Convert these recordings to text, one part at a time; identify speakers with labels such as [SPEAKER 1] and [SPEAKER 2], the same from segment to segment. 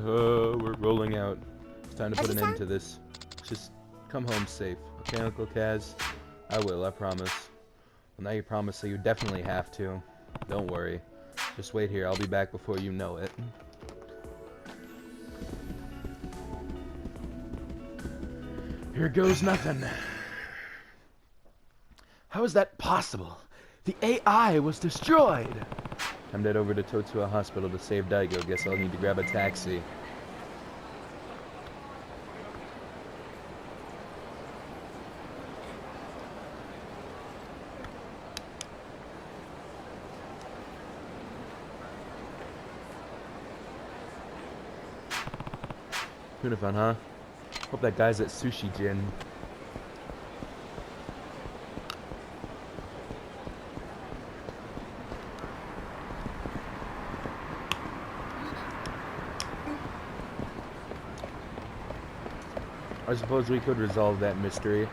[SPEAKER 1] We're rolling out. It's time to put an end to this. Just come home safe. Okay, Uncle Kaz? I will, I promise. Well, now you promise, so you definitely have to. Don't worry. Just wait here. I'll be back before you know it. Here goes nothing. How is that possible? The AI was destroyed! I'm headed over to Totsua Hospital to save Daigo. Guess I'll need to grab a taxi. Tuna fun, huh? Hope that guy's at Sushi Jin. I suppose we could resolve that mystery.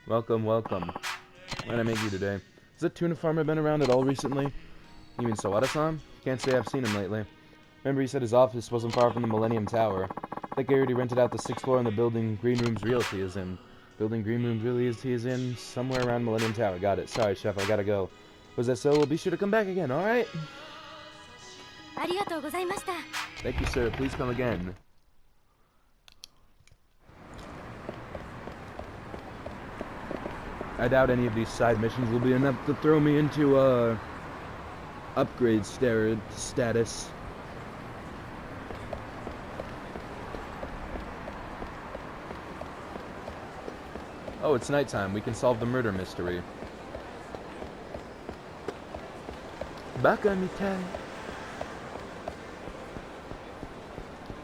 [SPEAKER 1] Welcome, welcome. What can I make you today? Has the tuna farmer been around at all recently? You mean Sawada-san? Can't say I've seen him lately. Remember he said his office wasn't far from the Millennium Tower. I think I already rented out the 6th floor in the building Green Room's Realty is in. Building Green Room's Realty is in somewhere around Millennium Tower. Got it. Sorry, Chef, I gotta go. Was that so? Well, be sure to come back again, alright? Thank you, sir. Please come again. I doubt any of these side missions will be enough to throw me into, upgrade status. Oh, it's nighttime. We can solve the murder mystery. Baka mitai.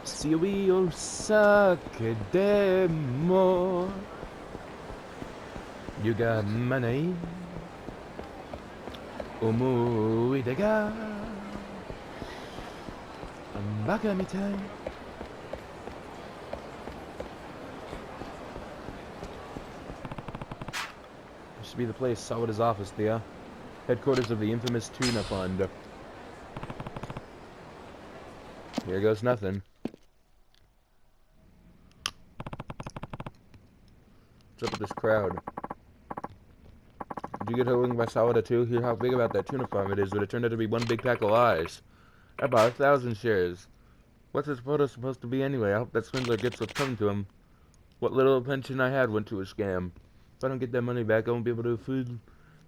[SPEAKER 1] Siwi o sake demo. Yuga manai. Omoide ga. Baka mitai. To be the place. Sawada's office, Thea. Headquarters of the infamous Tuna Fund. Here goes nothing. What's up with this crowd? Did you get holding by Sawada too? Hear how big about that tuna farm it is, but it turned out to be one big pack of lies. I bought 1,000 shares. What's this photo supposed to be anyway? I hope that swindler gets what's coming to him. What little pension I had went to a scam. If I don't get that money back, I won't be able to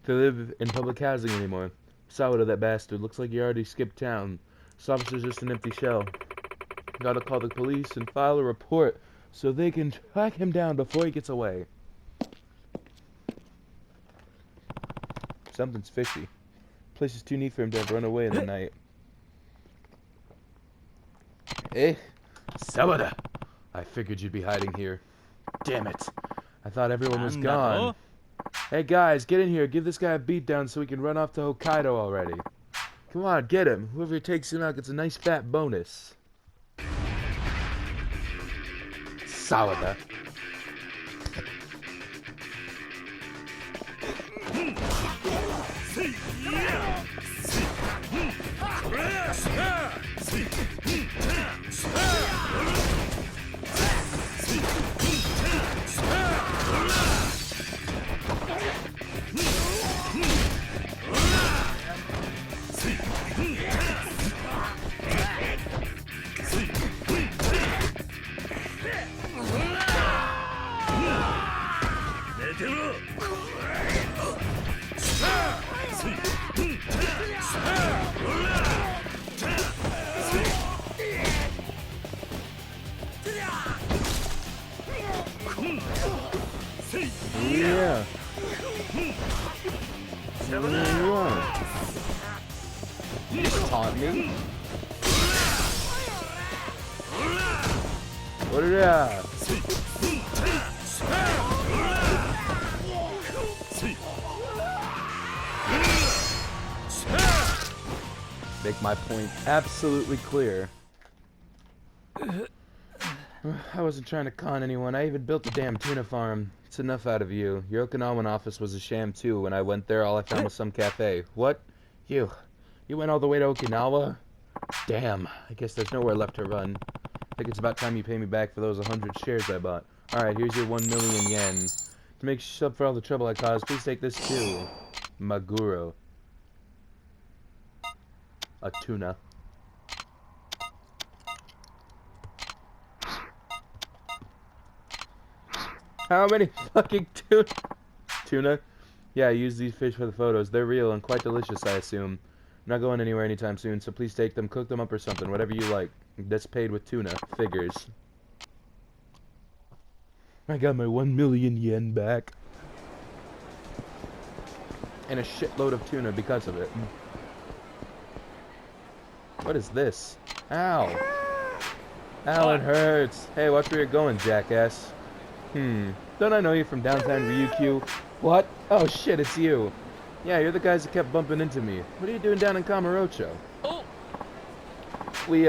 [SPEAKER 1] live in public housing anymore. Sawada, that bastard. Looks like he already skipped town. This officer's just an empty shell. Gotta call the police and file a report so they can track him down before he gets away. Something's fishy. Place is too neat for him to have run away in the night. Eh? Sawada! I figured you'd be hiding here. Damn it. I thought everyone was gone. Hey guys, get in here. Give this guy a beatdown so we can run off to Hokkaido already. Come on, get him. Whoever takes him out gets a nice fat bonus. Sawada. Yeah. What do you want? You just taunt me? What is that? Make my point absolutely clear. I wasn't trying to con anyone. I even built the damn tuna farm. It's enough out of you. Your Okinawan office was a sham too. When I went there, all I found was some cafe. What? You went all the way to Okinawa? Damn. I guess there's nowhere left to run. I think it's about time you pay me back for those 100 shares I bought. Alright, here's your 1 million yen. To make up for all the trouble I caused, please take this too. Maguro. A tuna. How many fucking tuna? Yeah, I use these fish for the photos. They're real and quite delicious, I assume. I'm not going anywhere anytime soon, so please take them, cook them up or something, whatever you like. That's paid with tuna. Figures. I got my 1 million yen back. And a shitload of tuna because of it. What is this? Ow. Ow, it hurts. Hey, watch where you're going, jackass. Don't I know you from downtown Ryukyu? What? Oh shit, it's you. Yeah, you're the guys that kept bumping into me. What are you doing down in Kamurocho? Oh. We,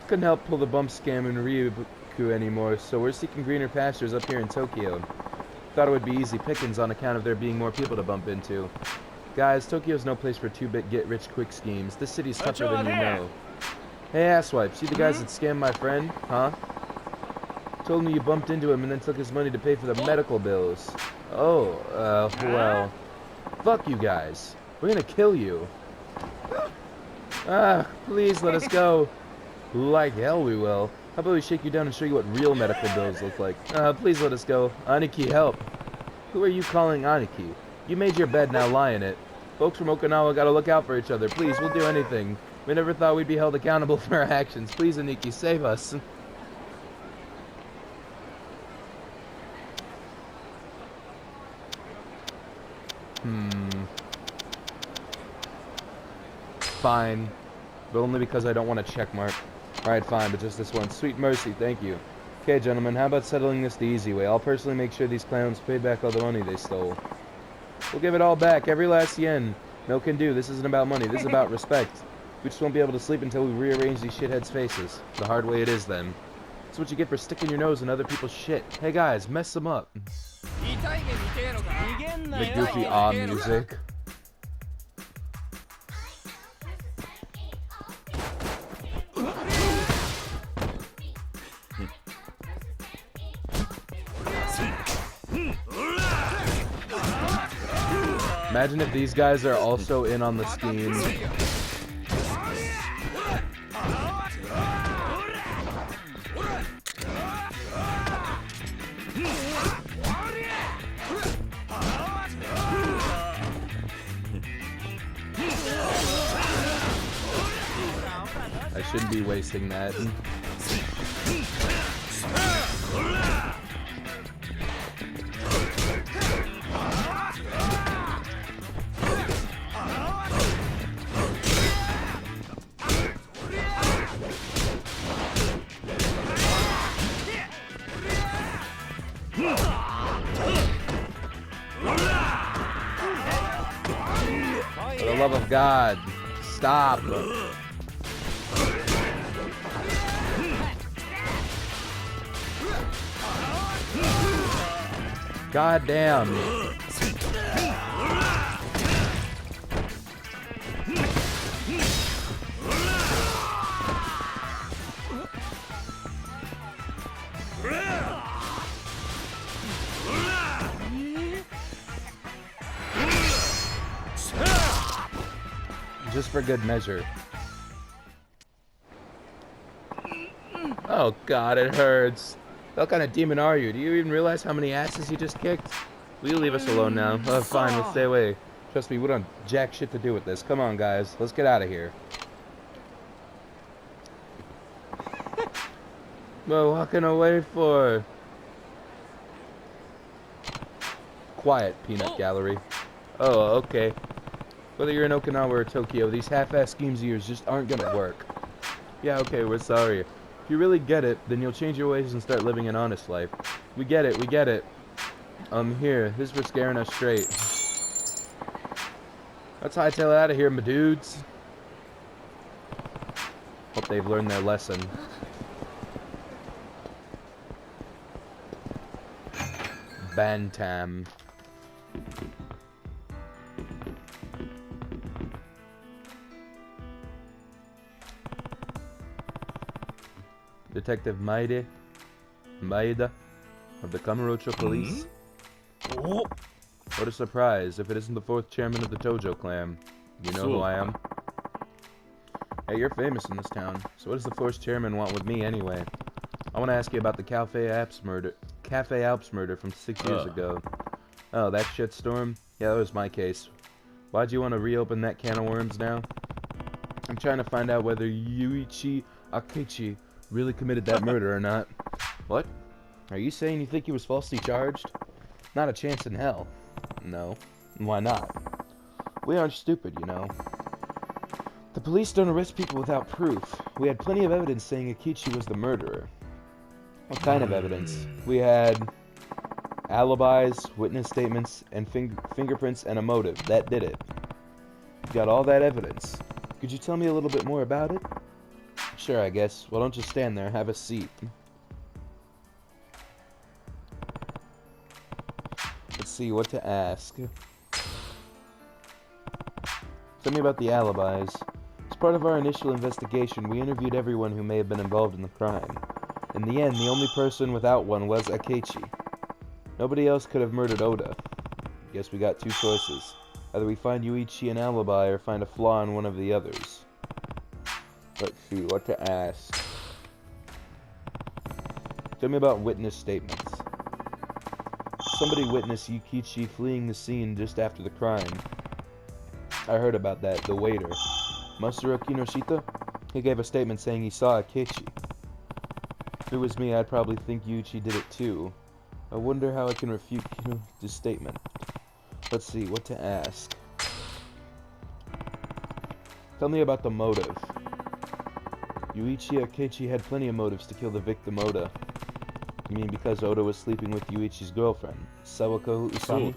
[SPEAKER 1] couldn't help pull the bump scam in Ryukyu anymore, so we're seeking greener pastures up here in Tokyo. Thought it would be easy pickings on account of there being more people to bump into. Guys, Tokyo's no place for two-bit get-rich-quick schemes. This city's tougher than you know. Hey, asswipe, see the guys that scammed my friend? Huh? Told me you bumped into him and then took his money to pay for the medical bills. Oh, well. Fuck you guys. We're gonna kill you. Please let us go. Like hell we will. How about we shake you down and show you what real medical bills look like? Please let us go. Aniki, help. Who are you calling Aniki? You made your bed, now lie in it. Folks from Okinawa gotta look out for each other. Please, we'll do anything. We never thought we'd be held accountable for our actions. Please, Aniki, save us. Fine. But only because I don't want a check mark. Alright, fine, but just this one. Sweet mercy, thank you. Okay, gentlemen, how about settling this the easy way? I'll personally make sure these clowns pay back all the money they stole. We'll give it all back, every last yen. No can do, this isn't about money, this is about respect. We just won't be able to sleep until we rearrange these shitheads' faces. The hard way it is, then. That's what you get for sticking your nose in other people's shit. Hey guys, mess them up. The goofy ah music. Imagine if these guys are also in on the scheme. I shouldn't be wasting that. For the love of God, stop. God damn. Just for good measure. Oh God, it hurts. What kind of demon are you? Do you even realize how many asses you just kicked? Will you leave us alone now? Oh, fine, we'll stay away. Trust me, we don't have jack shit to do with this. Come on, guys. Let's get out of here. What walking away for? Quiet, peanut gallery. Oh, okay. Whether you're in Okinawa or Tokyo, these half-ass schemes of yours just aren't gonna work. Yeah, okay, we're sorry. If you really get it, then you'll change your ways and start living an honest life. We get it, we get it. Here, this is for scaring us straight. Let's hightail it out of here, my dudes. Hope they've learned their lesson. Bantam. Detective Maida of the Kamurocho Police.
[SPEAKER 2] Oh,
[SPEAKER 1] What a surprise, if it isn't the 4th chairman of the Tojo clan. You know who I am? Hey, you're famous in this town, so what does the 4th chairman want with me anyway? I want to ask you about the Cafe Alps murder from 6 years ago. Oh, that shitstorm? Yeah, that was my case. Why'd you want to reopen that can of worms now? I'm trying to find out whether Yuichi Akechi really committed that murder or not. What? Are you saying you think he was falsely charged? Not a chance in hell. No. Why not? We aren't stupid, you know. The police don't arrest people without proof. We had plenty of evidence saying Akechi was the murderer. What kind of evidence? We had alibis, witness statements, and fingerprints and a motive. That did it. You got all that evidence. Could you tell me a little bit more about it? Sure, I guess. Well, don't just stand there. Have a seat. Let's see what to ask. Tell me about the alibis. As part of our initial investigation, we interviewed everyone who may have been involved in the crime. In the end, the only person without one was Akechi. Nobody else could have murdered Oda. Guess we got two choices. Either we find Yuichi an alibi or find a flaw in one of the others. Let's see what to ask. Tell me about witness statements. Somebody witnessed Yukichi fleeing the scene just after the crime. I heard about that, the waiter. Masaru Kinoshita? He gave a statement saying he saw Akechi. If it was me, I'd probably think Yuichi did it too. I wonder how I can refute this statement. Let's see, what to ask. Tell me about the motive. Yuichi Akechi had plenty of motives to kill the victim Oda. You mean because Oda was sleeping with Yuichi's girlfriend, Sawako Usami?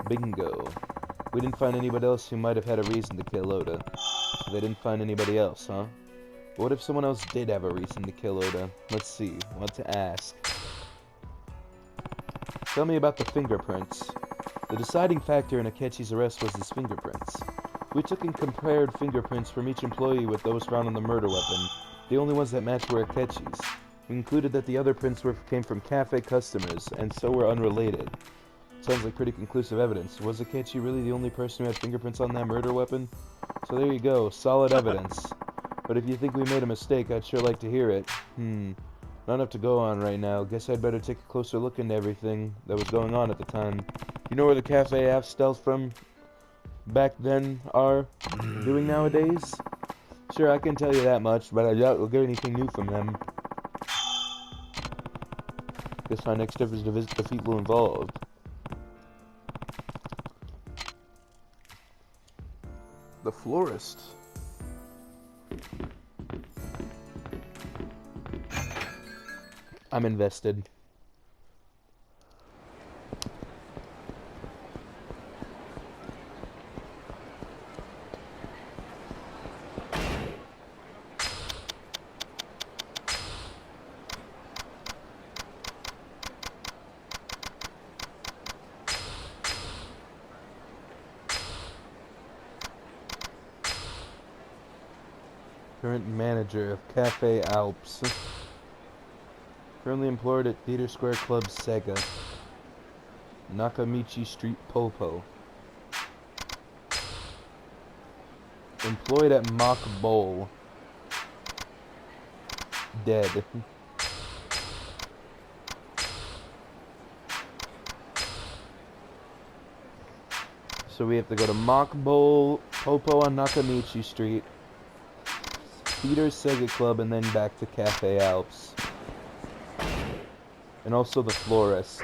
[SPEAKER 1] Bingo. We didn't find anybody else who might have had a reason to kill Oda. So they didn't find anybody else, huh? But what if someone else did have a reason to kill Oda? Let's see, what to ask. Tell me about the fingerprints. The deciding factor in Akechi's arrest was his fingerprints. We took and compared fingerprints from each employee with those found on the murder weapon. The only ones that matched were Akechi's. We concluded that the other prints came from cafe customers, and so were unrelated. Sounds like pretty conclusive evidence. Was Akechi really the only person who had fingerprints on that murder weapon? So there you go, solid evidence. But if you think we made a mistake, I'd sure like to hear it. Not enough to go on right now. Guess I'd better take a closer look into everything that was going on at the time. You know where the Cafe F stealth from back then are doing nowadays? Sure, I can tell you that much, but I doubt we'll get anything new from them. Guess my next step is to visit the people involved. The florist. I'm invested. Current manager of Cafe Alps. Currently employed at Theater Square Club Sega. Nakamichi Street Popo. Employed at Mock Bowl. Dead. So we have to go to Mock Bowl, Popo on Nakamichi Street, Theater Sega Club, and then back to Cafe Alps. And also the florist.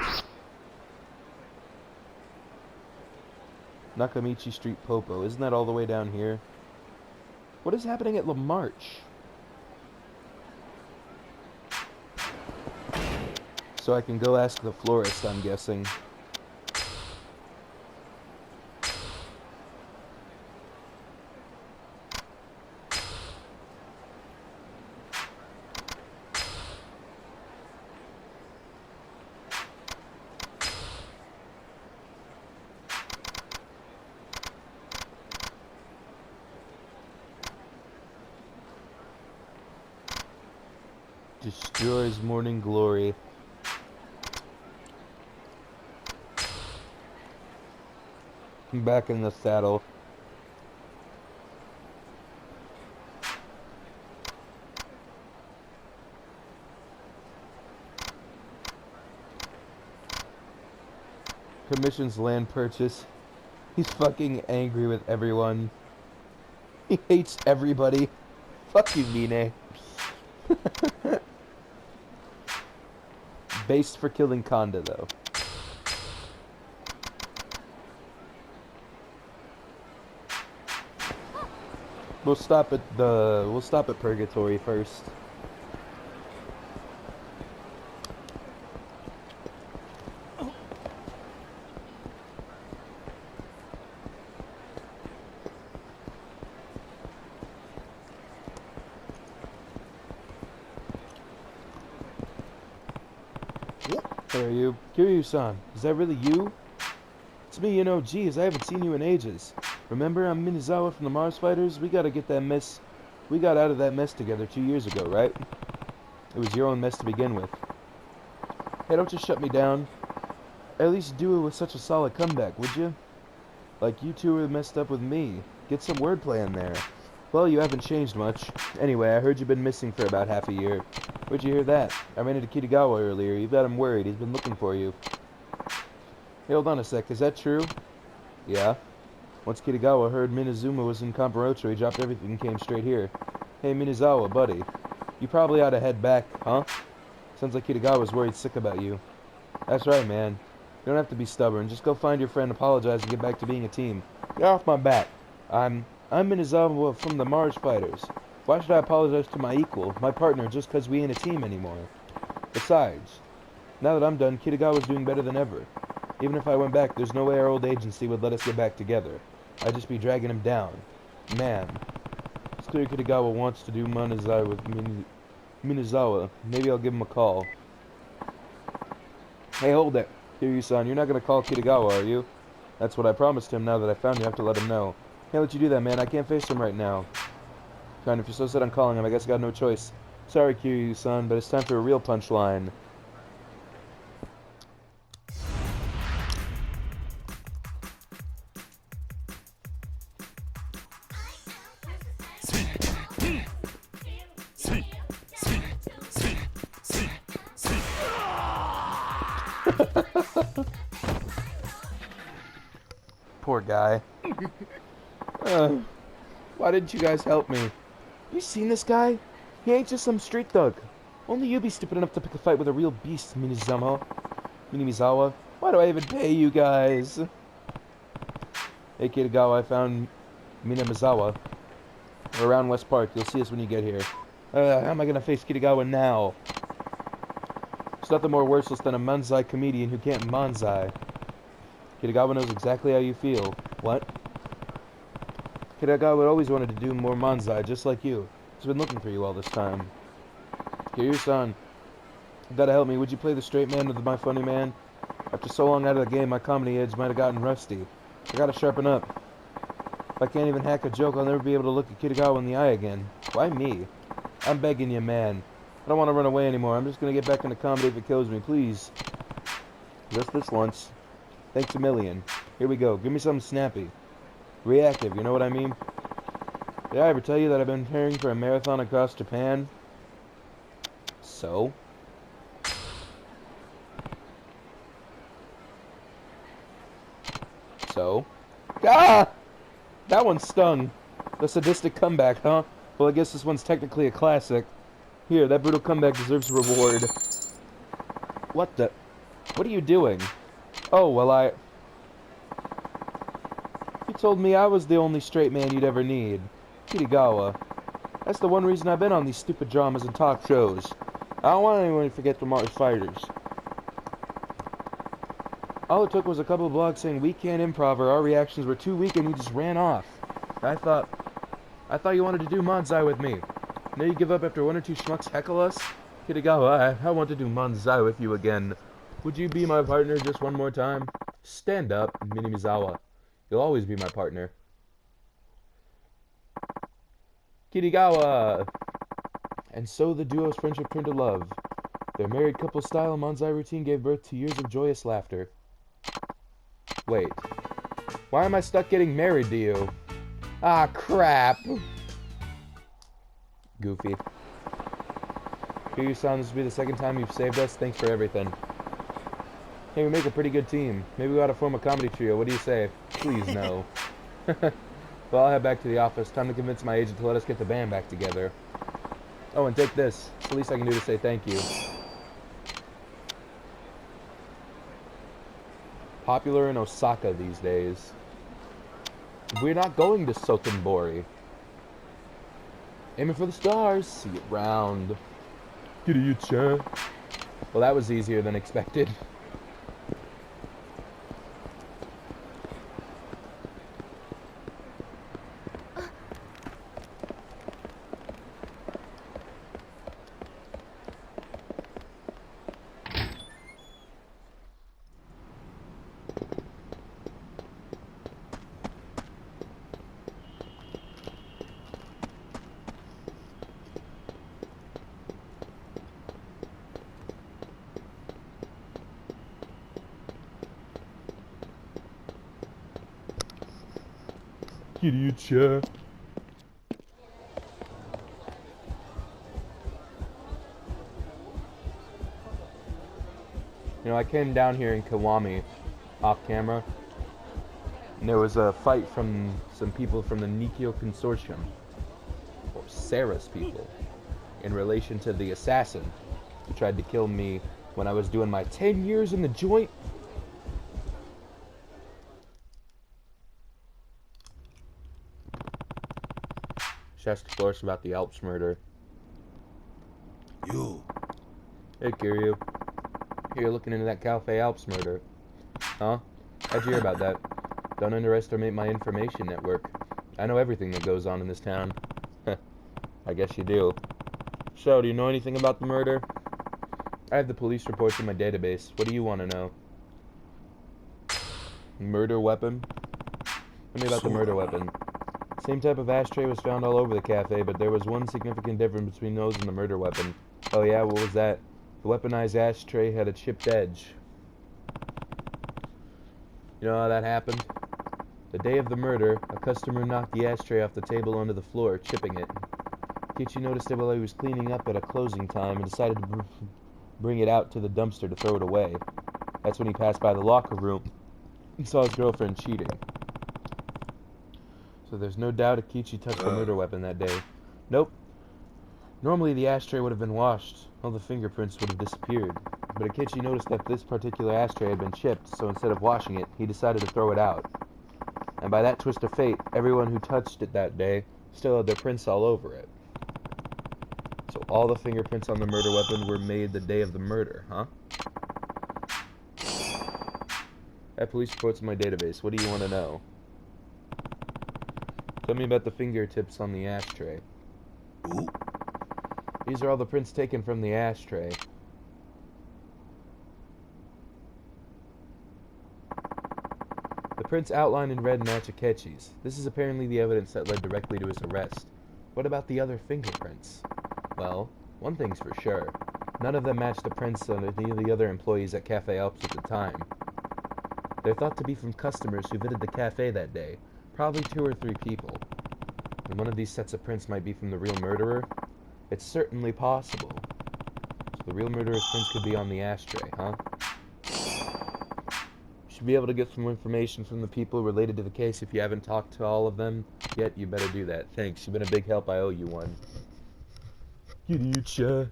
[SPEAKER 1] Nakamichi Street Popo. Isn't that all the way down here? What is happening at La Marche? So I can go ask the florist, I'm guessing. destroys morning glory. I'm back in the saddle. Commissions land purchase. He's fucking angry with everyone. He hates everybody. Fuck you, Mine. Based for killing Konda, though. We'll stop at Purgatory first. Where are you? Kiryu-san, is that really you? It's me, you know, geez, I haven't seen you in ages. Remember, I'm Minazawa from the Mars Fighters? We got out of that mess together 2 years ago, right? It was your own mess to begin with. Hey, don't just shut me down. At least do it with such a solid comeback, would you? Like you two were messed up with me. Get some wordplay in there. Well, you haven't changed much. Anyway, I heard you've been missing for about half a year. Where'd you hear that? I ran into Kitagawa earlier. You've got him worried. He's been looking for you. Hey, hold on a sec. Is that true? Yeah. Once Kitagawa heard Minazuma was in Kamurocho, he dropped everything and came straight here. Hey, Minazawa, buddy. You probably ought to head back, huh? Sounds like Kitagawa's worried sick about you. That's right, man. You don't have to be stubborn. Just go find your friend, apologize, and get back to being a team. Get off my back. I'm Minazawa from the Mars Fighters. Why should I apologize to my equal, my partner, just because we ain't a team anymore? Besides, now that I'm done, Kitagawa's doing better than ever. Even if I went back, there's no way our old agency would let us get back together. I'd just be dragging him down. Man, it's clear Kitagawa wants to do Manazai with Minazawa. Maybe I'll give him a call. Hey, hold it. Kiryu-san, you're not going to call Kitagawa, are you? That's what I promised him. Now that I found you, I have to let him know. Can't let you do that, man. I can't face him right now. Fine, if you're so set on calling him, I guess I got no choice. Sorry, Kiryu-san, but it's time for a real punchline. Poor guy. Why didn't you guys help me? You seen this guy? He ain't just some street thug. Only you be stupid enough to pick a fight with a real beast, Minimizawa. Why do I even pay you guys? Hey, Kitagawa, I found Minamizawa. We're around West Park. You'll see us when you get here. How am I gonna face Kitagawa now? There's nothing more worthless than a manzai comedian who can't manzai. Kitagawa knows exactly how you feel. What? Kitagawa always wanted to do more manzai, just like you. He's been looking for you all this time. Kiryu-san, you gotta help me. Would you play the straight man with my funny man? After so long out of the game, my comedy edge might have gotten rusty. I gotta sharpen up. If I can't even hack a joke, I'll never be able to look at Kitagawa in the eye again. Why me? I'm begging you, man. I don't want to run away anymore. I'm just gonna get back into comedy if it kills me, please. Just this once. Thanks a million. Here we go. Give me something snappy. Reactive, you know what I mean? Did I ever tell you that I've been preparing for a marathon across Japan? So? So? Ah! That one stung. The sadistic comeback, huh? Well, I guess this one's technically a classic. Here, that brutal comeback deserves a reward. What the? What are you doing? Oh, well, You told me I was the only straight man you'd ever need. Kitagawa. That's the one reason I've been on these stupid dramas and talk shows. I don't want anyone to forget the Mars Fighters. All it took was a couple of blogs saying we can't improv or our reactions were too weak and you just ran off. I thought you wanted to do Manzai with me. Now you give up after one or two schmucks heckle us? Kitagawa, I want to do Manzai with you again. Would you be my partner just one more time? Stand up, Minimizawa. You'll always be my partner. Kitagawa! And so the duo's friendship turned to love. Their married couple style Manzai routine gave birth to years of joyous laughter. Wait. Why am I stuck getting married to you? Ah, crap. Goofy. Here you sound, this will be the second time you've saved us. Thanks for everything. Hey, we make a pretty good team. Maybe we ought to form a comedy trio. What do you say? Please, no. Well, I'll head back to the office. Time to convince my agent to let us get the band back together. Oh, and take this. It's the least I can do to say thank you. Popular in Osaka these days. We're not going to Sotenbori. Aiming for the stars. See it round. Get you, chan. Well, that was easier than expected. Kiryu-chan. You know, I came down here in Kiwami off camera, and there was a fight from some people from the Nikyo Consortium, or Sarah's people, in relation to the assassin who tried to kill me when I was doing my 10 years in the joint. She asked Flores about the Alps murder.
[SPEAKER 2] You.
[SPEAKER 1] Hey, Kiryu. You're looking into that Cafe Alps murder. Huh? How'd you hear about that? Don't underestimate my information network. I know everything that goes on in this town. I guess you do. So, do you know anything about the murder? I have the police reports in my database. What do you want to know? Murder weapon? Tell me about the murder weapon. Same type of ashtray was found all over the cafe, but there was one significant difference between those and the murder weapon. Oh yeah, what was that? The weaponized ashtray had a chipped edge. You know how that happened? The day of the murder, a customer knocked the ashtray off the table onto the floor, chipping it. Kichi noticed it while he was cleaning up at a closing time and decided to bring it out to the dumpster to throw it away. That's when he passed by the locker room and saw his girlfriend cheating. So there's no doubt Akichi touched the murder weapon that day. Nope. Normally the ashtray would have been washed. All the fingerprints would have disappeared. But Akichi noticed that this particular ashtray had been chipped, so instead of washing it, he decided to throw it out. And by that twist of fate, everyone who touched it that day still had their prints all over it. So all the fingerprints on the murder weapon were made the day of the murder, huh? I have police reports in my database. What do you want to know? Tell me about the fingertips on the ashtray.
[SPEAKER 2] Ooh.
[SPEAKER 1] These are all the prints taken from the ashtray. The prints outlined in red match Akechi's. This is apparently the evidence that led directly to his arrest. What about the other fingerprints? Well, one thing's for sure. None of them match the prints on any of the other employees at Cafe Alps at the time. They're thought to be from customers who visited the cafe that day. Probably 2 or 3 people. And one of these sets of prints might be from the real murderer. It's certainly possible. So the real murderer's prints could be on the ashtray, huh? You should be able to get some information from the people related to the case. If you haven't talked to all of them yet, you better do that. Thanks, you've been a big help. I owe you one. Kiryu-chan.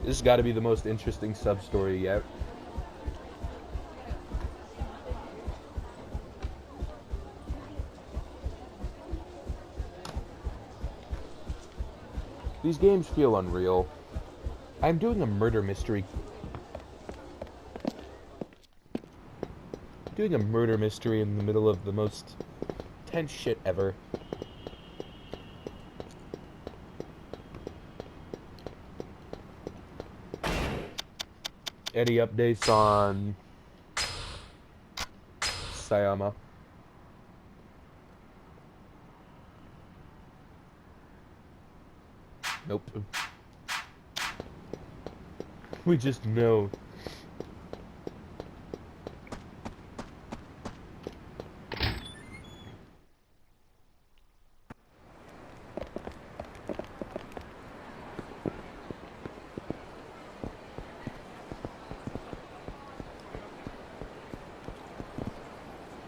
[SPEAKER 1] This has got to be the most interesting sub-story yet. These games feel unreal. I'm doing a murder mystery. Doing a murder mystery in the middle of the most tense shit ever. Any updates on Sayama. Nope. We just know.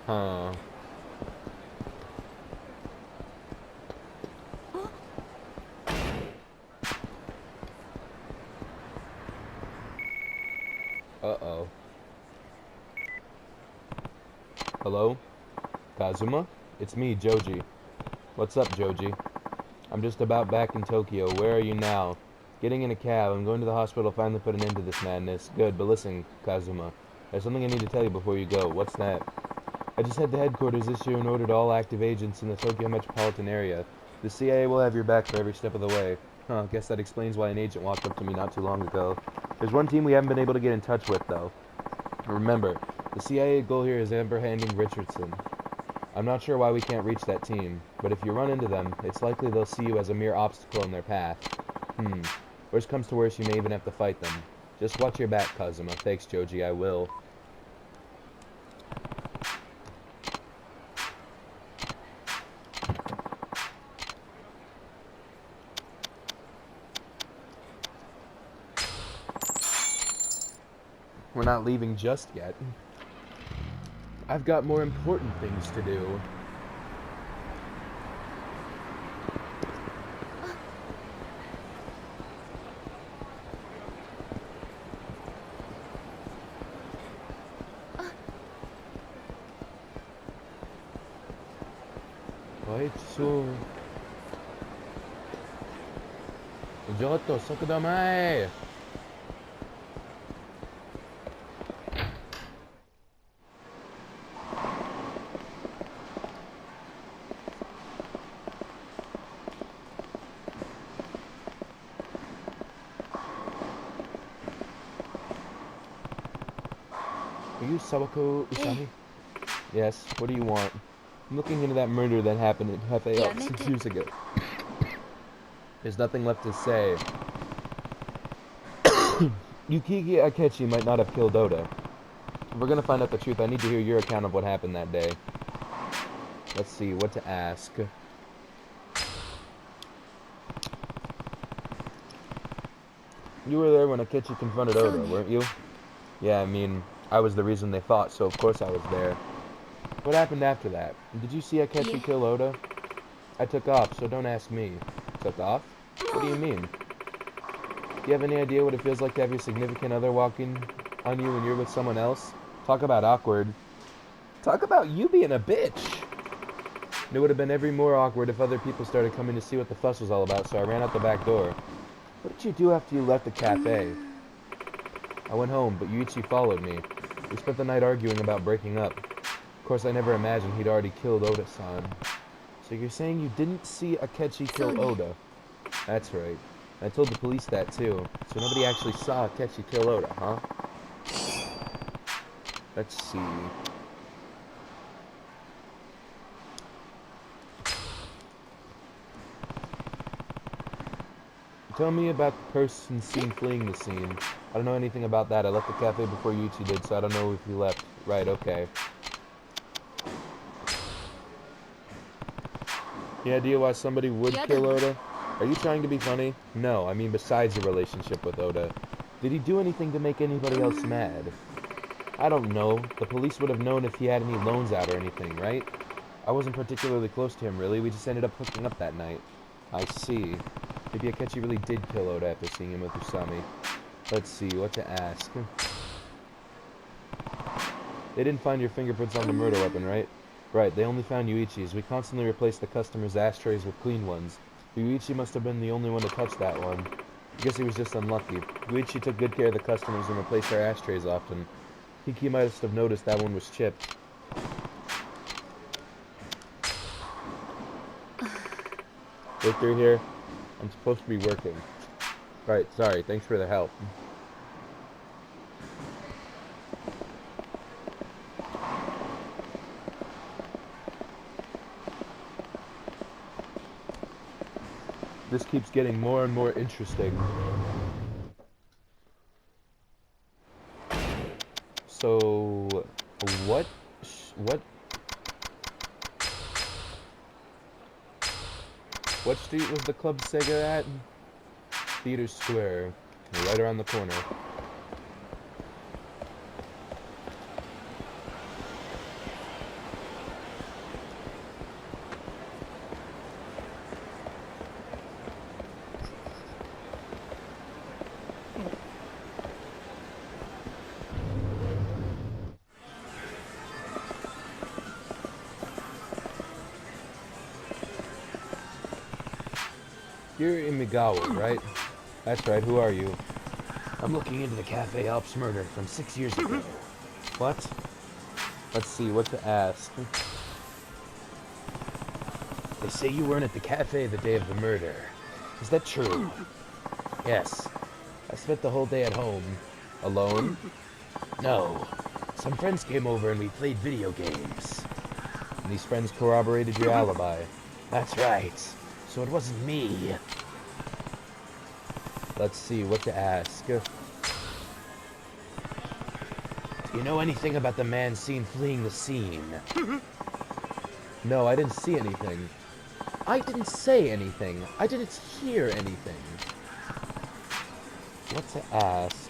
[SPEAKER 1] Huh. Uh-oh. Hello? Kazuma? It's me, Joji. What's up, Joji? I'm just about back in Tokyo. Where are you now? Getting in a cab. I'm going to the hospital to finally put an end to this madness. Good, but listen, Kazuma. There's something I need to tell you before you go. What's that? I just had the headquarters issue and ordered all active agents in the Tokyo metropolitan area. The CIA will have your back for every step of the way. Huh, guess that explains why an agent walked up to me not too long ago. There's one team we haven't been able to get in touch with, though. Remember, the CIA goal here is apprehending Richardson. I'm not sure why we can't reach that team, but if you run into them, it's likely they'll see you as a mere obstacle in their path. Worst comes to worst, you may even have to fight them. Just watch your back, Kazuma. Thanks, Joji, I will. We're not leaving just yet. I've got more important things to do. Waitsu. Jotto, sokudamae. Are you Sawako Usami? Yes, what do you want? I'm looking into that murder that happened at Hefe 6 years ago. There's nothing left to say. Yukiki Akechi might not have killed Oda. If we're gonna find out the truth, I need to hear your account of what happened that day. Let's see, what to ask. You were there when Akechi confronted Oda, weren't you? Yeah, I mean, I was the reason they fought, so of course I was there. What happened after that? Did you see Akechi kill Oda? I took off, so don't ask me. Took off? What do you mean? Do you have any idea what it feels like to have your significant other walking on you when you're with someone else? Talk about awkward. Talk about you being a bitch! It would have been every more awkward if other people started coming to see what the fuss was all about, so I ran out the back door. What did you do after you left the cafe? I went home, but Yuichi followed me. We spent the night arguing about breaking up. Of course, I never imagined he'd already killed Oda-san. So you're saying you didn't see Akechi kill Oda? That's right. I told the police that too. So nobody actually saw Akechi kill Oda, huh? Let's see. Tell me about the person seen fleeing the scene. I don't know anything about that. I left the cafe before Yuichi did, so I don't know if he left. Right, okay. Any idea why somebody would kill Oda? Are you trying to be funny? No, I mean besides the relationship with Oda. Did he do anything to make anybody else mad? I don't know. The police would have known if he had any loans out or anything, right? I wasn't particularly close to him, really. We just ended up hooking up that night. I see. Maybe Akechi really did kill Oda after seeing him with Usami. Let's see, what to ask. They didn't find your fingerprints on the murder weapon, right? Right, they only found Yuichi's. We constantly replace the customers' ashtrays with clean ones. Yuichi must have been the only one to touch that one. I guess he was just unlucky. Yuichi took good care of the customers and replaced their ashtrays often. I think he must have noticed that one was chipped. Look through here. I'm supposed to be working. Right, sorry, thanks for the help. This keeps getting more and more interesting. So, what street was the Club Sega at? Theater Square, right around the corner. You're Imigawa, right? That's right, who are you?
[SPEAKER 2] I'm looking into the Cafe Alps murder from 6 years ago.
[SPEAKER 1] What? Let's see, what to ask.
[SPEAKER 2] They say you weren't at the cafe the day of the murder. Is that true? Yes. I spent the whole day at home.
[SPEAKER 1] Alone?
[SPEAKER 2] No. Some friends came over and we played video games.
[SPEAKER 1] And these friends corroborated your alibi.
[SPEAKER 2] That's right. So it wasn't me.
[SPEAKER 1] Let's see, what to ask.
[SPEAKER 2] Do you know anything about the man seen fleeing the scene?
[SPEAKER 1] No, I didn't see anything. I didn't say anything. I didn't hear anything. What to ask?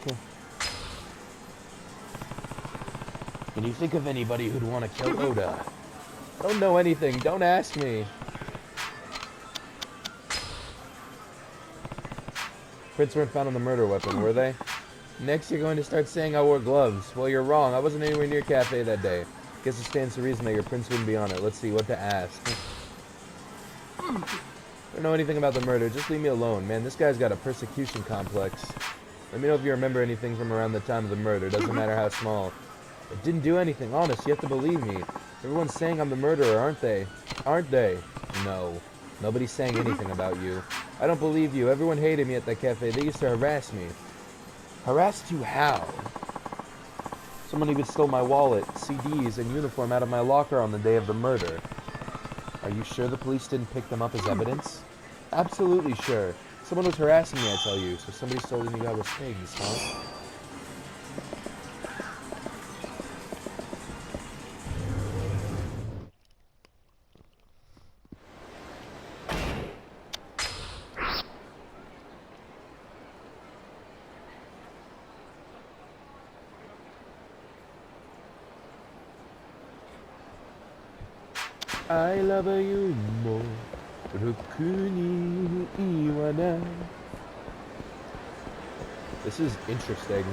[SPEAKER 2] Can you think of anybody who'd want to kill Oda?
[SPEAKER 1] I don't know anything. Don't ask me. Prints weren't found on the murder weapon, were they? Next, you're going to start saying I wore gloves. Well, you're wrong. I wasn't anywhere near Cafe that day. Guess it stands to reason that your prints wouldn't be on it. Let's see, what to ask. Don't know anything about the murder. Just leave me alone, man. This guy's got a persecution complex. Let me know if you remember anything from around the time of the murder. Doesn't matter how small. I didn't do anything. Honest, you have to believe me. Everyone's saying I'm the murderer, aren't they? Aren't they? No. Nobody's saying anything about you. I don't believe you. Everyone hated me at that cafe. They used to harass me. Harassed you how? Someone even stole my wallet, CDs, and uniform out of my locker on the day of the murder. Are you sure the police didn't pick them up as evidence? Absolutely sure. Someone was harassing me, I tell you, so somebody stole Inigawa's things, huh? I love you more. This is interesting.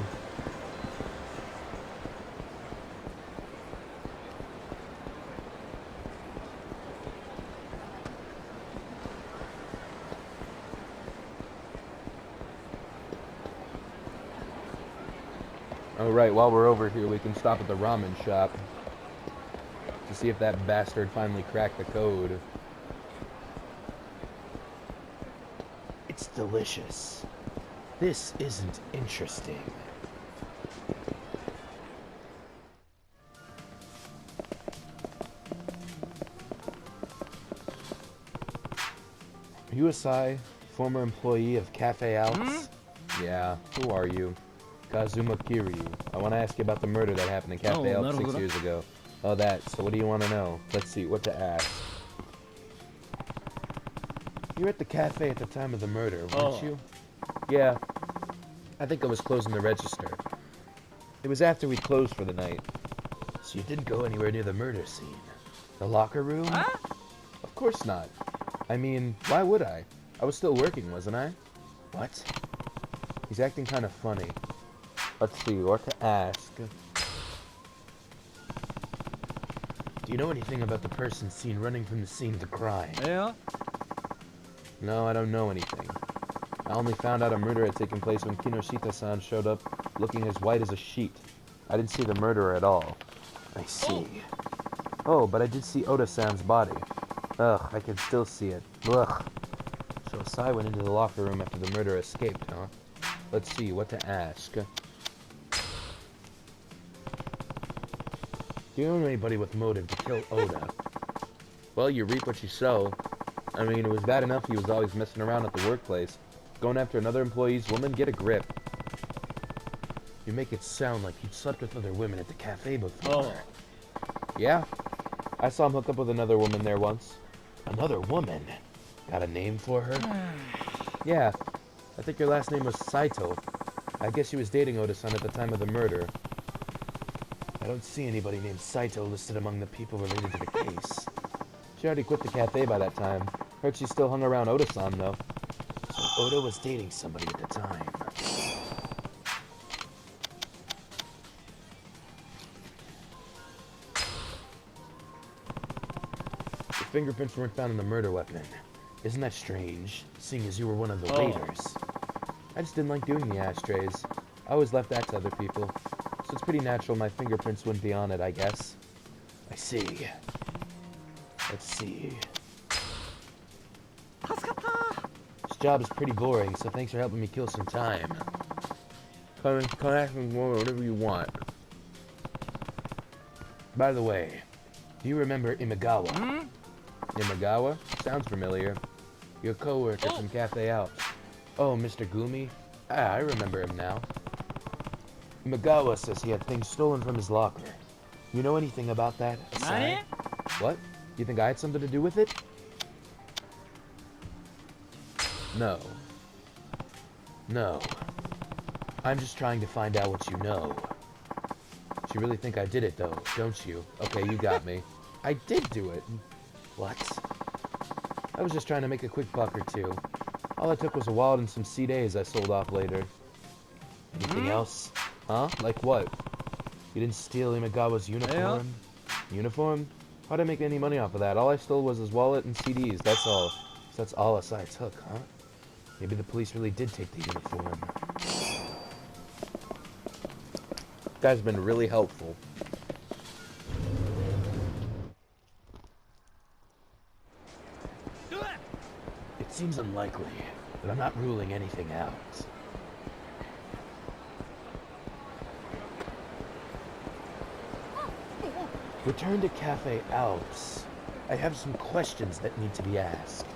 [SPEAKER 1] Oh right, while we're over here we can stop at the ramen shop to see if that bastard finally cracked the code.
[SPEAKER 2] It's delicious. This isn't interesting.
[SPEAKER 1] Are you Asai, former employee of Cafe Alps? Yeah, who are you? Kazuma Kiryu. I want to ask you about the murder that happened in Cafe Alps 6 years ago. Oh, that. So what do you want to know? Let's see, what to ask. You were at the cafe at the time of the murder, weren't you? Yeah. I think I was closing the register. It was after we closed for the night.
[SPEAKER 2] So you didn't go anywhere near the murder scene?
[SPEAKER 1] The locker room? Of course not. I mean, why would I? I was still working, wasn't I?
[SPEAKER 2] What?
[SPEAKER 1] He's acting kind of funny. Let's see, what to ask.
[SPEAKER 2] Do you know anything about the person seen running from the scene of the crime?
[SPEAKER 3] Yeah?
[SPEAKER 1] No, I don't know anything. I only found out a murder had taken place when Kinoshita-san showed up looking as white as a sheet. I didn't see the murderer at all.
[SPEAKER 2] I see.
[SPEAKER 1] Oh, but I did see Oda-san's body. Ugh, I can still see it. Ugh. So Asai went into the locker room after the murderer escaped, huh? Let's see, what to ask. Do you know anybody with motive to kill Oda? Well, you reap what you sow. I mean, it was bad enough he was always messing around at the workplace. Going after another employee's woman, get a grip.
[SPEAKER 2] You make it sound like you'd slept with other women at the cafe before.
[SPEAKER 1] Yeah, I saw him hook up with another woman there once.
[SPEAKER 2] Another woman? Got a name for her?
[SPEAKER 1] Yeah, I think her last name was Saito. I guess she was dating Oda-san at the time of the murder.
[SPEAKER 2] I don't see anybody named Saito listed among the people related to the case.
[SPEAKER 1] She already quit the cafe by that time. Heard she still hung around Oda-san, though.
[SPEAKER 2] So Oda was dating somebody at the time.
[SPEAKER 1] The fingerprints weren't found in the murder weapon.
[SPEAKER 2] Isn't that strange, seeing as you were one of the waiters?
[SPEAKER 1] I just didn't like doing the ashtrays. I always left that to other people. So it's pretty natural my fingerprints wouldn't be on it, I guess.
[SPEAKER 2] I see. Let's see.
[SPEAKER 1] This job is pretty boring, so thanks for helping me kill some time. Come ask me more, whatever you want.
[SPEAKER 2] By the way, do you remember Imagawa?
[SPEAKER 1] Imagawa? Sounds familiar. Your co-worker from Cafe Alps.
[SPEAKER 2] Oh, Mr. Gumi?
[SPEAKER 1] Ah, I remember him now.
[SPEAKER 2] Imagawa says he had things stolen from his locker. You know anything about that, Asai?
[SPEAKER 1] What? You think I had something to do with it? No.
[SPEAKER 2] No. I'm just trying to find out what you know.
[SPEAKER 1] You really think I did it, though, don't you? Okay, you got me. I did do it.
[SPEAKER 2] What?
[SPEAKER 1] I was just trying to make a quick buck or two. All I took was a wallet and some CDs I sold off later.
[SPEAKER 2] Anything else?
[SPEAKER 1] Huh? Like what?
[SPEAKER 2] You didn't steal Imagawa's uniform?
[SPEAKER 1] Uniform? How'd I make any money off of that? All I stole was his wallet and CDs, that's all.
[SPEAKER 2] So that's all Asai took, huh? Maybe the police really did take the uniform.
[SPEAKER 1] Guy's been really helpful.
[SPEAKER 2] It seems unlikely, but I'm not ruling anything out. Return to Cafe Alps. I have some questions that need to be asked.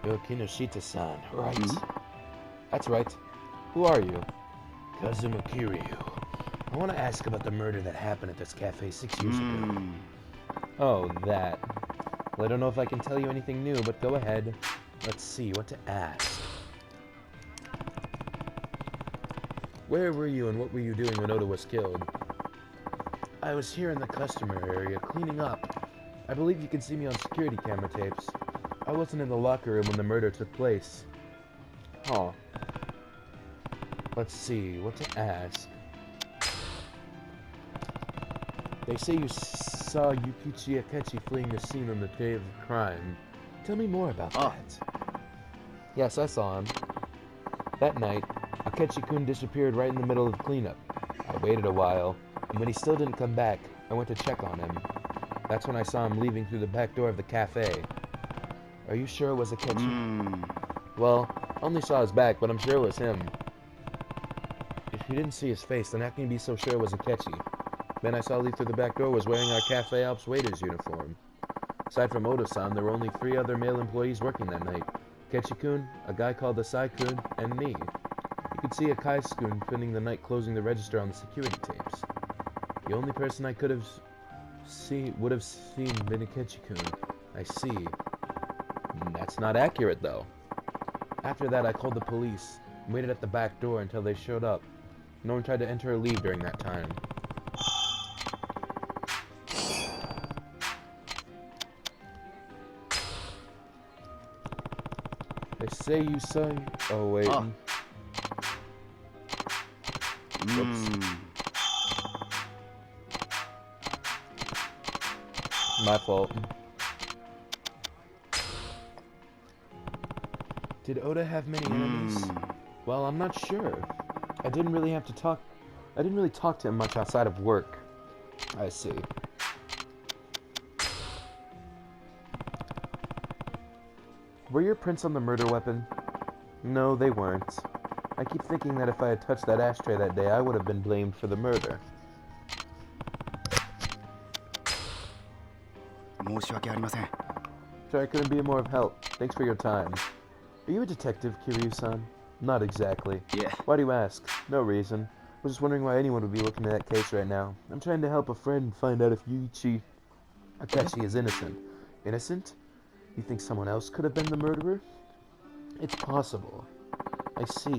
[SPEAKER 2] You're Kinoshita-san, right?
[SPEAKER 1] That's right. Who are you?
[SPEAKER 2] Kazuma Kiryu. I want to ask about the murder that happened at this cafe 6 years ago.
[SPEAKER 1] Oh, that. Well, I don't know if I can tell you anything new, but go ahead.
[SPEAKER 2] Let's see what to ask.
[SPEAKER 1] Where were you and what were you doing when Oda was killed?
[SPEAKER 2] I was here in the customer area, cleaning up.
[SPEAKER 1] I believe you can see me on security camera tapes. I wasn't in the locker room when the murder took place. Huh.
[SPEAKER 2] Let's see what to ask.
[SPEAKER 1] They say you saw Yukichi Akechi fleeing the scene on the day of the crime.
[SPEAKER 2] Tell me more about that.
[SPEAKER 1] Yes, I saw him. That night, Akechi-kun disappeared right in the middle of cleanup. I waited a while, and when he still didn't come back, I went to check on him. That's when I saw him leaving through the back door of the cafe.
[SPEAKER 2] Are you sure it was Akechi?
[SPEAKER 1] Well, I only saw his back, but I'm sure it was him.
[SPEAKER 2] If you didn't see his face, then
[SPEAKER 1] Then how can you be so sure it was Akechi? Man I saw leave through the back door was wearing our Cafe Alps waiter's uniform. Aside from Oda-san, there were only 3 other male employees working that night. Akechi-kun, a guy called Asai-kun, and me. You could see Akai-kun spending the night closing the register on the security tapes. The only person I would have seen been Akechi-kun. I see. That's not accurate, though. After that, I called the police and waited at the back door until they showed up. No one tried to enter or leave during that time. They say you saw... Oh, wait. Whoops. My fault.
[SPEAKER 2] Did Oda have many enemies?
[SPEAKER 1] Well, I'm not sure. I didn't really talk to him much outside of work. I see. Were your prints on the murder weapon? No, they weren't. I keep thinking that if I had touched that ashtray that day, I would have been blamed for the murder.
[SPEAKER 3] 申し訳ありません。
[SPEAKER 1] Sorry I couldn't be more of help. Thanks for your time. Are you a detective, Kiryu-san? Not exactly.
[SPEAKER 3] Yeah.
[SPEAKER 1] Why do you ask? No reason. I was just wondering why anyone would be looking at that case right now. I'm trying to help a friend find out if Yuichi Akechi is innocent. Innocent? You think someone else could have been the murderer? It's possible. I see.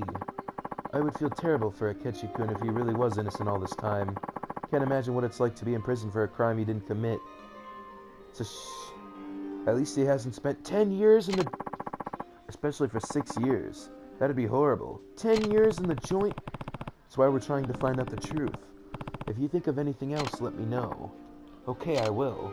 [SPEAKER 1] I would feel terrible for Akechi-kun if he really was innocent all this time. Can't imagine what it's like to be in prison for a crime he didn't commit. At least he hasn't spent 10 years in the... Especially for 6 years. That'd be horrible. 10 years in the joint? That's why we're trying to find out the truth. If you think of anything else, let me know. Okay, I will.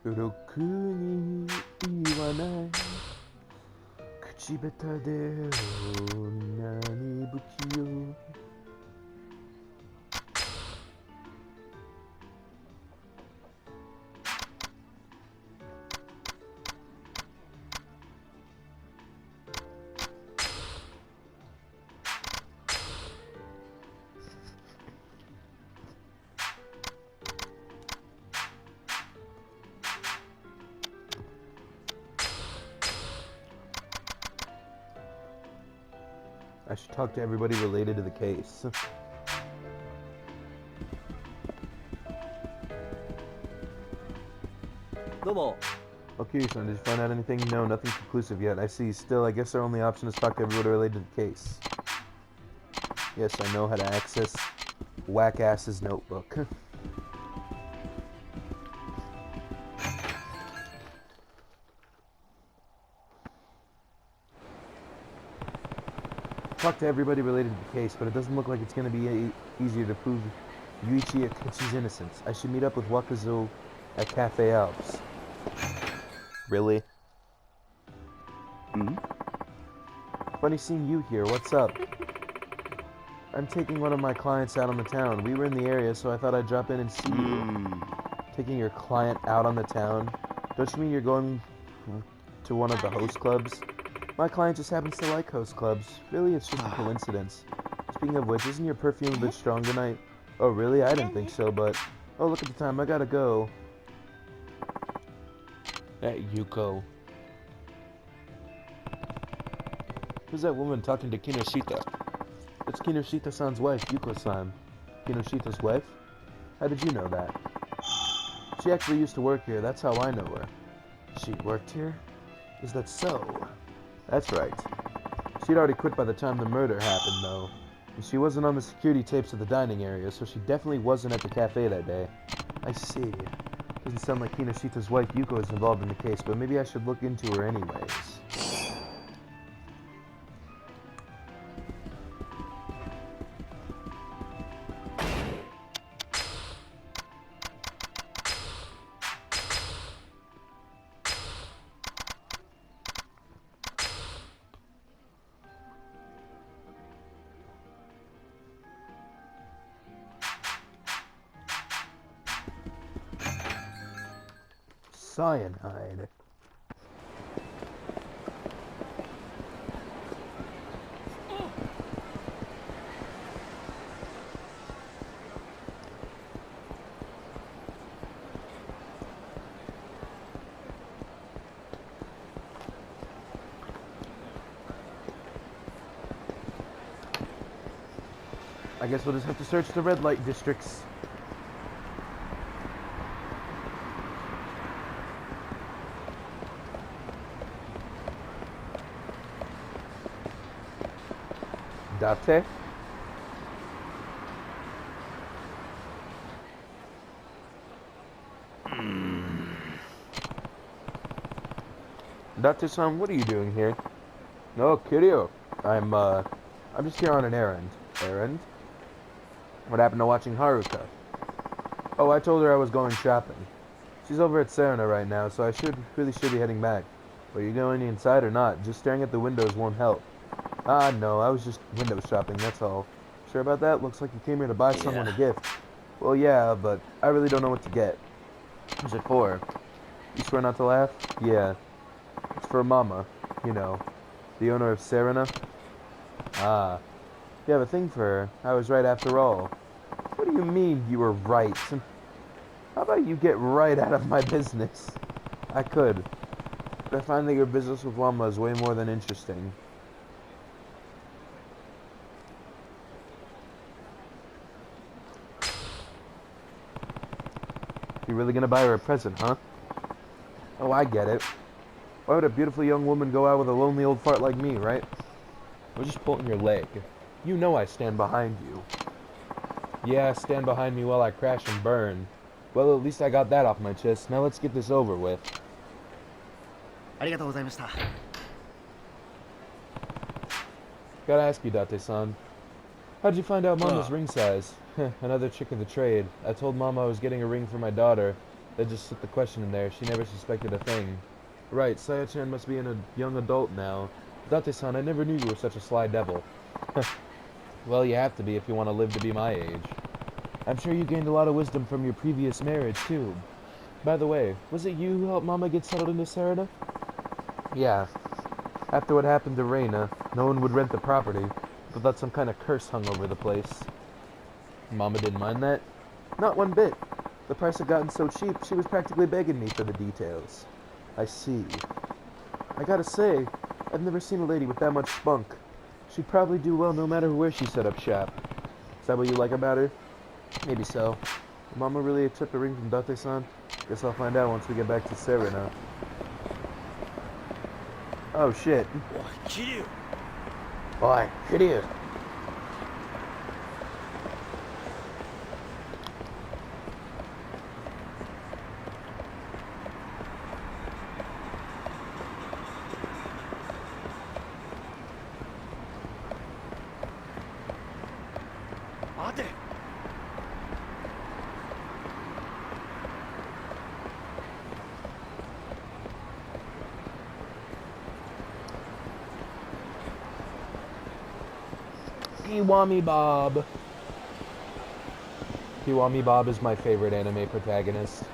[SPEAKER 1] Roku ni iwanai Kuchibeta de nani bukiyo. I should talk to everybody related to the case. Okay, son, did you find out anything? No, nothing conclusive yet. I see. Still, I guess our only option is to talk to everybody related to the case. Yes, I know how to access Whack-Ass's notebook. Talk to everybody related to the case, but it doesn't look like it's going to be easier to prove Yuichi Akechi's innocence. I should meet up with Wakazo at Cafe Alps. Really?
[SPEAKER 3] Hmm?
[SPEAKER 1] Funny seeing you here. What's up? I'm taking one of my clients out on the town. We were in the area, so I thought I'd drop in and see you. Taking your client out on the town? Don't you mean you're going to one of the host clubs? My client just happens to like host clubs. Really, it's just a coincidence. Speaking of which, isn't your perfume a bit strong tonight? Oh, really? I didn't think so, but... Oh, look at the time. I gotta go. That Yuko. Who's that woman talking to Kinoshita? It's Kinoshita-san's wife, Yuko-san. Kinoshita's wife? How did you know that? She actually used to work here. That's how I know her. She worked here? Is that so? That's right. She'd already quit by the time the murder happened, though. And she wasn't on the security tapes of the dining area, so she definitely wasn't at the cafe that day. I see. Doesn't sound like Kinoshita's wife Yuko is involved in the case, but maybe I should look into her anyways. Cyanide. I guess we'll just have to search the red light districts. Date? Date-san, what are you doing here? No, Kiryu. I'm just here on an errand. Errand? What happened to watching Haruka? Oh, I told her I was going shopping. She's over at Serena right now, so I really should be heading back. Are you going inside or not? Just staring at the windows won't help. Ah, no, I was just window shopping, that's all. Sure about that? Looks like you came here to buy someone a gift. Well, yeah, but I really don't know what to get. Who's it for? You swear not to laugh? Yeah. It's for Mama, you know, the owner of Serena. Ah, you have a thing for her. I was right after all. What do you mean you were right? How about you get right out of my business? I could, but I find that your business with Mama is way more than interesting. You're really gonna buy her a present, huh? Oh, I get it. Why would a beautiful young woman go out with a lonely old fart like me, right? I was just pulling your leg. You know I stand behind you. Yeah, stand behind me while I crash and burn. Well, at least I got that off my chest. Now let's get this over with.
[SPEAKER 3] ありがとうございました。
[SPEAKER 1] Gotta ask you, Date-san. How'd you find out Mama's ring size? Another trick of the trade. I told Mama I was getting a ring for my daughter. That just slipped the question in there. She never suspected a thing. Right, Saya-chan must be a young adult now. Date-san, I never knew you were such a sly devil. Well, you have to be if you want to live to be my age. I'm sure you gained a lot of wisdom from your previous marriage, too. By the way, was it you who helped Mama get settled into Serena? Yeah. After what happened to Reina, no one would rent the property, but that some kind of curse hung over the place. Mama didn't mind that? Not one bit. The price had gotten so cheap, she was practically begging me for the details. I see. I gotta say, I've never seen a lady with that much spunk. She'd probably do well no matter where she set up shop. Is that what you like about her? Maybe so. Did Mama really accept the ring from Date-san? Guess I'll find out once we get back to Serena. Oh shit.
[SPEAKER 3] おい、桐生。
[SPEAKER 1] Boy, Shiryu.
[SPEAKER 3] 待て。
[SPEAKER 1] Kiwami Bob. Kiwami Bob is my favorite anime protagonist.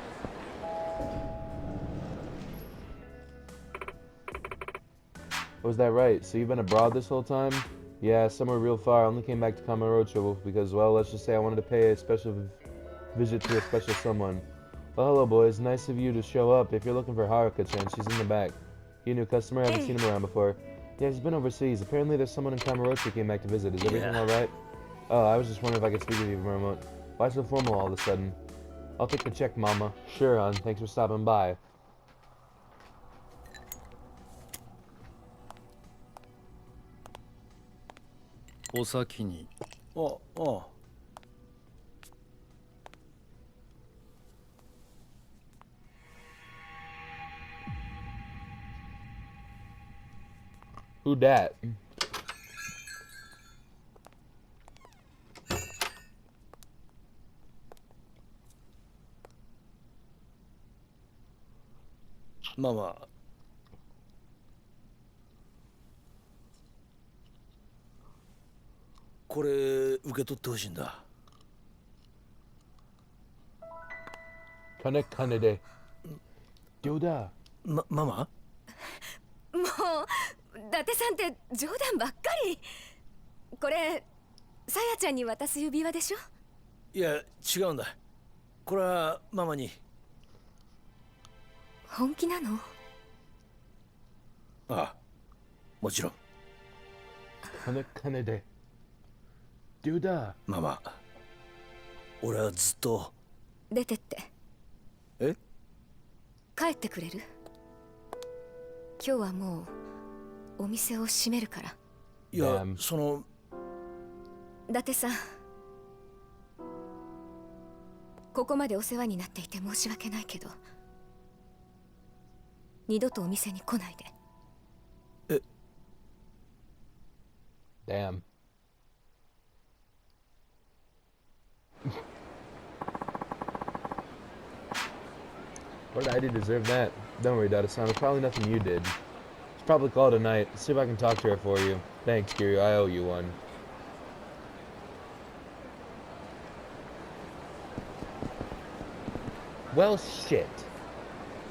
[SPEAKER 1] Was that right? So you've been abroad this whole time? Yeah, somewhere real far. I only came back to Kamurocho because, well, let's just say I wanted to pay a special visit to a special someone. Well, hello, boys. Nice of you to show up. If you're looking for Haruka-chan, she's in the back. You a new customer? I haven't seen him around before. Yeah, he's been overseas. Apparently there's someone in Kamurocho who came back to visit. Is everything alright? Oh, I was just wondering if I could speak with you for a moment. Why so formal all of a sudden? I'll take the check, Mama. Sure, hon. Thanks for stopping by.
[SPEAKER 3] お先に。あ、あ。
[SPEAKER 1] Who dat?
[SPEAKER 3] ママ。これ受け取ってほしいんだ。
[SPEAKER 1] Kane de. Yoda.
[SPEAKER 3] ママ？
[SPEAKER 4] もう伊達さんって冗談ばっかり。これさやちゃんに渡す指輪でしょ。
[SPEAKER 3] いや違うんだ。これはママに。
[SPEAKER 4] 本気なの？
[SPEAKER 3] ああ、もちろん。
[SPEAKER 1] Kane de. Yoda.
[SPEAKER 3] ママ、俺はずっと。
[SPEAKER 4] 出てって。
[SPEAKER 3] え？
[SPEAKER 4] 帰ってくれる？今日はもうお店を閉めるから。
[SPEAKER 3] いや、その。
[SPEAKER 4] 伊達さん、ここまでお世話になっていて申し訳ないけど、二度とお店に来ないで。
[SPEAKER 1] Damn. What did I do to deserve that? Don't worry, Data-san. It's probably nothing you did. It's probably called a night. See if I can talk to her for you. Thanks, Kiryu. I owe you one. Well, shit.